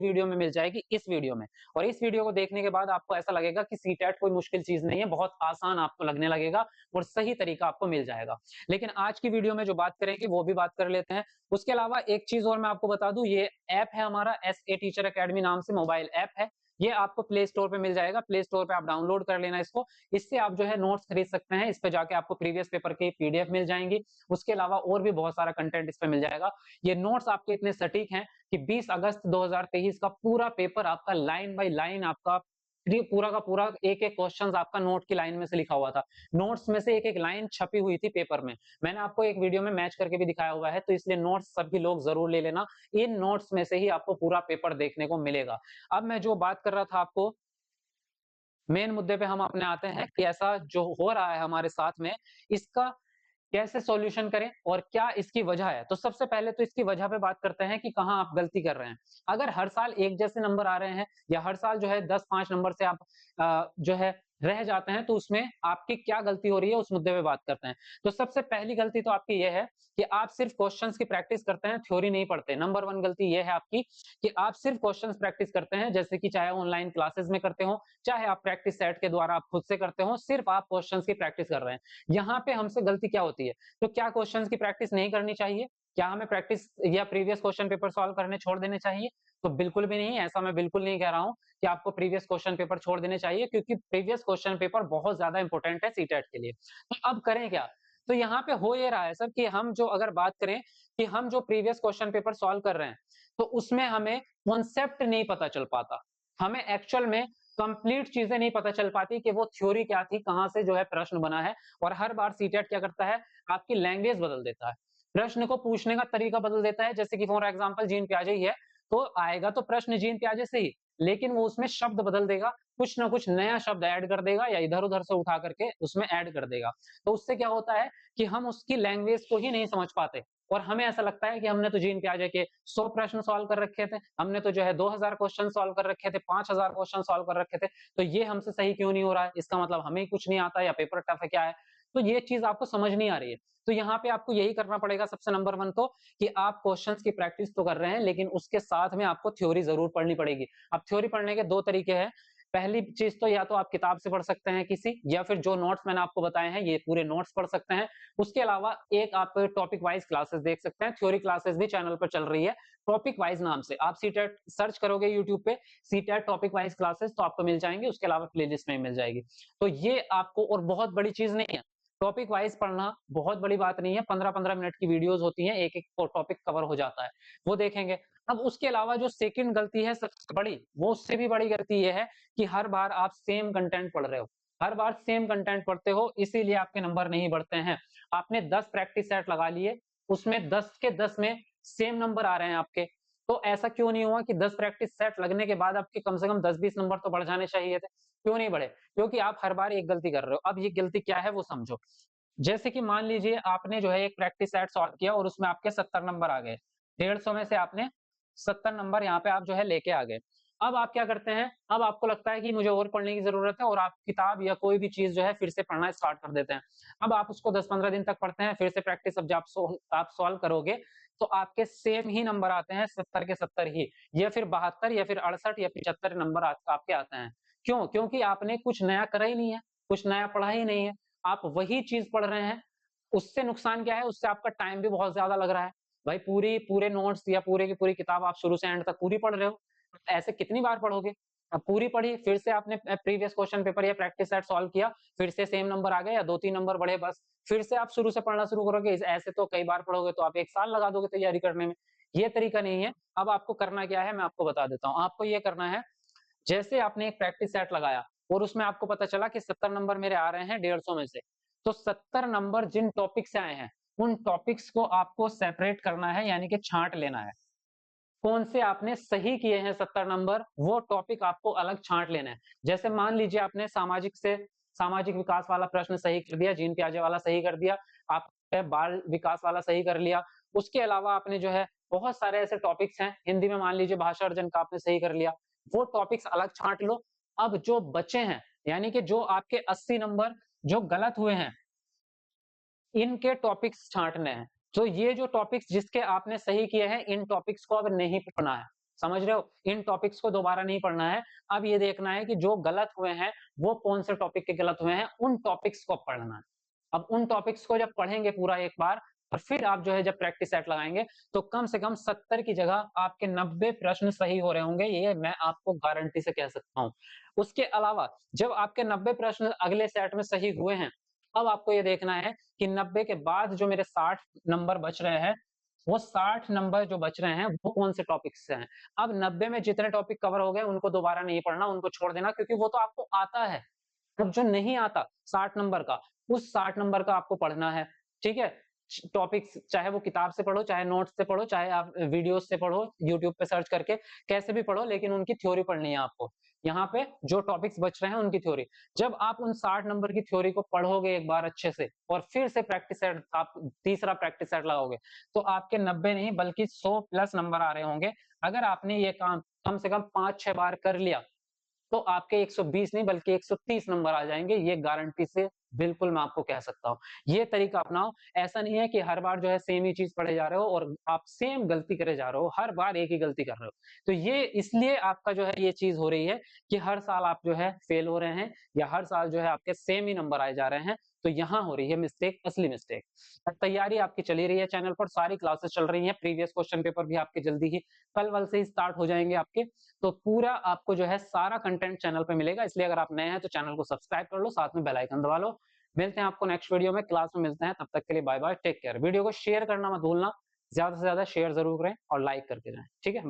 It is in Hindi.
वीडियो में मिल जाएगी, इस वीडियो में। और इस वीडियो को देखने के बाद आपको ऐसा लगेगा कि सीटेट कोई मुश्किल चीज नहीं है, बहुत आसान आपको लगने लगेगा और सही तरीका आपको मिल जाएगा। लेकिन आज की वीडियो में जो बात करेंगे वो भी बात कर लेते हैं। उसके अलावा एक चीज और मैं आपको बता दूं, ये ऐप है हमारा SA टीचर एकेडमी नाम से मोबाइल ऐप है। ये आपको प्ले स्टोर पे मिल जाएगा, प्ले स्टोर पे आप डाउनलोड कर लेना इसको। इससे आप जो है नोट्स खरीद सकते हैं, इस पे जाके आपको प्रीवियस पेपर की PDF मिल जाएंगी। उसके अलावा और भी बहुत सारा कंटेंट इस पे मिल जाएगा। ये नोट्स आपके इतने सटीक हैं कि 20 अगस्त 2023 का पूरा पेपर आपका लाइन बाय लाइन आपका पूरा का पूरा एक एक क्वेश्चन आपका नोट की लाइन में से लिखा हुआ था। नोट्स में से एक एक लाइन छपी हुई थी पेपर में। मैंने आपको एक वीडियो में मैच करके भी दिखाया हुआ है, तो इसलिए नोट्स सभी लोग जरूर ले लेना। इन नोट्स में से ही आपको पूरा पेपर देखने को मिलेगा। अब मैं जो बात कर रहा था आपको, मेन मुद्दे पे हम अपने आते हैं कि ऐसा जो हो रहा है हमारे साथ में, इसका कैसे सॉल्यूशन करें और क्या इसकी वजह है। तो सबसे पहले तो इसकी वजह पे बात करते हैं कि कहाँ आप गलती कर रहे हैं। अगर हर साल एक जैसे नंबर आ रहे हैं या हर साल जो है 10-5 नंबर से आप जो है रह जाते हैं, तो उसमें आपकी क्या गलती हो रही है, उस मुद्दे पे बात करते हैं। तो सबसे पहली गलती तो आपकी यह है कि आप सिर्फ क्वेश्चंस की प्रैक्टिस करते हैं, थ्योरी नहीं पढ़ते। नंबर 1 गलती यह है आपकी कि आप सिर्फ क्वेश्चंस प्रैक्टिस करते हैं, जैसे कि चाहे ऑनलाइन क्लासेस में करते हो, चाहे आप प्रैक्टिस सेट के द्वारा आप खुद से करते हो, सिर्फ आप क्वेश्चंस की प्रैक्टिस कर रहे हैं। यहाँ पे हमसे गलती क्या होती है? तो क्या क्वेश्चंस की प्रैक्टिस नहीं करनी चाहिए? क्या हमें प्रैक्टिस या प्रीवियस क्वेश्चन पेपर सॉल्व करने छोड़ देने चाहिए? तो बिल्कुल भी नहीं, ऐसा मैं बिल्कुल नहीं कह रहा हूं कि आपको प्रीवियस क्वेश्चन पेपर छोड़ देने चाहिए, क्योंकि प्रीवियस क्वेश्चन पेपर बहुत ज्यादा इंपॉर्टेंट है सीटेट के लिए। तो अब करें क्या? तो यहाँ पे हो ये रहा है सर कि हम जो अगर बात करें कि हम जो प्रीवियस क्वेश्चन पेपर सॉल्व कर रहे हैं, तो उसमें हमें कॉन्सेप्ट नहीं पता चल पाता, हमें एक्चुअल में कंप्लीट चीजें नहीं पता चल पाती कि वो थ्योरी क्या थी, कहां से जो है प्रश्न बना है। और हर बार सीटेट क्या करता है, आपकी लैंग्वेज बदल देता है, प्रश्न को पूछने का तरीका बदल देता है। जैसे कि फॉर एग्जांपल जीन पियाजे ही है, तो आएगा तो प्रश्न जीन पियाजे से ही, लेकिन वो उसमें शब्द बदल देगा, कुछ ना कुछ नया शब्द ऐड कर देगा या इधर उधर से उठा करके उसमें ऐड कर देगा। तो उससे क्या होता है कि हम उसकी लैंग्वेज को ही नहीं समझ पाते, और हमें ऐसा लगता है कि हमने तो जीन पियाजे के 100 प्रश्न सॉल्व कर रखे थे, हमने तो जो है 2000 क्वेश्चन सॉल्व कर रखे थे, 5000 क्वेश्चन सॉल्व कर रखे थे, तो ये हमसे सही क्यों नहीं हो रहा है? इसका मतलब हमें कुछ नहीं आता या पेपर टफ है, क्या है? तो ये चीज आपको समझ नहीं आ रही है। तो यहाँ पे आपको यही करना पड़ेगा सबसे नंबर 1 तो, कि आप क्वेश्चंस की प्रैक्टिस तो कर रहे हैं, लेकिन उसके साथ में आपको थ्योरी जरूर पढ़नी पड़ेगी। अब थ्योरी पढ़ने के 2 तरीके हैं। पहली चीज तो या तो आप किताब से पढ़ सकते हैं किसी, या फिर जो नोट्स मैंने आपको बताए हैं ये पूरे नोट्स पढ़ सकते हैं। उसके अलावा एक आप टॉपिक वाइज क्लासेस देख सकते हैं, थ्योरी क्लासेस भी चैनल पर चल रही है टॉपिक वाइज नाम से। आप सीटेट सर्च करोगे यूट्यूब पे सीटेट टॉपिक वाइज क्लासेस, तो आपको मिल जाएंगे। उसके अलावा प्लेलिस्ट में मिल जाएगी। तो ये आपको, और बहुत बड़ी चीज नहीं है, टॉपिक वाइज पढ़ना बहुत बड़ी बात नहीं है। 15-15 मिनट की वीडियोस होती हैं, एक एक टॉपिक कवर हो जाता है, वो देखेंगे। अब उसके अलावा जो सेकंड गलती है सबसे बड़ी, वो उससे भी बड़ी गलती ये है कि हर बार आप सेम कंटेंट पढ़ रहे हो, हर बार सेम कंटेंट पढ़ते हो, इसीलिए आपके नंबर नहीं बढ़ते हैं। आपने 10 प्रैक्टिस सेट लगा लिए, उसमें 10 के 10 में सेम नंबर आ रहे हैं आपके। तो ऐसा क्यों नहीं हुआ कि 10 प्रैक्टिस सेट लगने के बाद आपके कम से कम 10-20 नंबर तो बढ़ जाने चाहिए थे? क्यों नहीं बढ़े? क्योंकि आप हर बार एक गलती कर रहे हो। अब ये गलती क्या है वो समझो। जैसे कि मान लीजिए आपने जो है एक प्रैक्टिस सेट सॉल्व किया और उसमें आपके 70 नंबर आ गए, 150 में से आपने 70 नंबर यहाँ पे आप जो है लेके आ गए। अब आप क्या करते हैं, अब आपको लगता है कि मुझे और पढ़ने की जरूरत है, और आप किताब या कोई भी चीज जो है फिर से पढ़ना स्टार्ट कर देते हैं। अब आप उसको 10-15 दिन तक पढ़ते हैं, फिर से प्रैक्टिस, अब जब आप सॉल्व करोगे तो आपके सेम ही नंबर आते हैं, 70 के 70 ही, या फिर 72 या फिर 68 या 75 नंबर आपके आते हैं। क्यों? क्योंकि आपने कुछ नया करा ही नहीं है, कुछ नया पढ़ा ही नहीं है, आप वही चीज पढ़ रहे हैं। उससे नुकसान क्या है? उससे आपका टाइम भी बहुत ज्यादा लग रहा है। भाई पूरे नोट्स या पूरे की पूरी किताब आप शुरू से एंड तक पूरी पढ़ रहे हो, ऐसे कितनी बार पढ़ोगे? अब पूरी पढ़ी, फिर से आपने प्रीवियस क्वेश्चन पेपर या प्रैक्टिस सेट सॉल्व किया, फिर से सेम नंबर आ गए या 2-3 नंबर बढ़े, बस फिर से आप शुरू से पढ़ना शुरू करोगे। ऐसे तो कई बार पढ़ोगे तो आप 1 साल लगा दोगे तैयारी करने में। ये तरीका नहीं है। अब आपको करना क्या है मैं आपको बता देता हूँ। आपको ये करना है, जैसे आपने एक प्रैक्टिस सेट लगाया और उसमें आपको पता चला कि 70 नंबर मेरे आ रहे हैं 150 में से, तो 70 नंबर जिन टॉपिक से आए हैं उन टॉपिक्स को आपको सेपरेट करना है, यानी कि छांट लेना है। कौन से आपने सही किए हैं 70 नंबर, वो टॉपिक आपको अलग छांट लेना है। जैसे मान लीजिए आपने सामाजिक विकास वाला प्रश्न सही कर दिया, जीन पियाजे वाला सही कर दिया, आपने बाल विकास वाला सही कर लिया। उसके अलावा आपने जो है बहुत सारे ऐसे टॉपिक्स हैं, हिंदी में मान लीजिए भाषा अर्जन का आपने सही कर लिया, वो टॉपिक्स अलग छांट लो। अब जो बचे हैं, यानी कि जो आपके 80 नंबर जो गलत हुए हैं, इनके टॉपिक्स छांटने हैं। तो ये जो टॉपिक्स जिसके आपने सही किए हैं, इन टॉपिक्स को अब नहीं पढ़ना है, समझ रहे हो? इन टॉपिक्स को दोबारा नहीं पढ़ना है। अब ये देखना है कि जो गलत हुए हैं, वो कौन से टॉपिक के गलत हुए हैं, उन टॉपिक्स को पढ़ना है। अब उन टॉपिक्स को जब पढ़ेंगे पूरा एक बार और फिर आप जो है जब प्रैक्टिस सेट लगाएंगे तो कम से कम 70 की जगह आपके 90 प्रश्न सही हो रहे होंगे, ये मैं आपको गारंटी से कह सकता हूँ। उसके अलावा जब आपके 90 प्रश्न अगले सेट में सही हुए हैं, अब आपको ये देखना है कि 90 के बाद जो मेरे 60 नंबर बच रहे हैं, वो 60 नंबर जो बच रहे हैं वो कौन से टॉपिक से हैं। अब 90 में जितने टॉपिक कवर हो गए उनको दोबारा नहीं पढ़ना, उनको छोड़ देना, क्योंकि वो तो आपको आता है। अब जो नहीं आता 60 नंबर का, उस 60 नंबर का आपको पढ़ना है, ठीक है? टॉपिक्स चाहे वो किताब से पढ़ो, चाहे नोट्स से पढ़ो, चाहे आप वीडियोस से पढ़ो, यूट्यूब पे सर्च करके, कैसे भी पढ़ो, लेकिन उनकी थ्योरी पढ़नी है आपको। यहाँ पे जो टॉपिक्स बच रहे हैं उनकी थ्योरी। जब आप उन 60 नंबर की थ्योरी को पढ़ोगे एक बार अच्छे से और फिर से प्रैक्टिस सेट आप तीसरा प्रैक्टिस सेट लगाओगे, तो आपके 90 नहीं बल्कि 100 प्लस नंबर आ रहे होंगे। अगर आपने ये काम कम से कम 5-6 बार कर लिया, तो आपके 120 नहीं बल्कि 130 नंबर आ जाएंगे, ये गारंटी से बिल्कुल मैं आपको कह सकता हूँ। ये तरीका अपनाओ। ऐसा नहीं है कि हर बार जो है सेम ही चीज पढ़े जा रहे हो और आप सेम गलती करे जा रहे हो, हर बार एक ही गलती कर रहे हो। तो ये इसलिए आपका जो है ये चीज हो रही है कि हर साल आप जो है फेल हो रहे हैं या हर साल जो है आपके सेम ही नंबर आए जा रहे हैं। तो यहाँ हो रही है मिस्टेक, असली मिस्टेक। तैयारी आपकी चली रही है, चैनल पर सारी क्लासेस चल रही हैं, प्रीवियस क्वेश्चन पेपर भी आपके जल्दी ही कल वल से ही स्टार्ट हो जाएंगे आपके। तो पूरा आपको जो है सारा कंटेंट चैनल पे मिलेगा, इसलिए अगर आप नए हैं तो चैनल को सब्सक्राइब कर लो, साथ में बेल आइकन दबा लो। मिलते हैं आपको नेक्स्ट वीडियो में, क्लास में मिलते हैं, तब तक के लिए bye bye, take care. Video को शेयर करना मत भूलना, ज्यादा से ज्यादा शेयर जरूर करें और लाइक करके जाएं, ठीक है।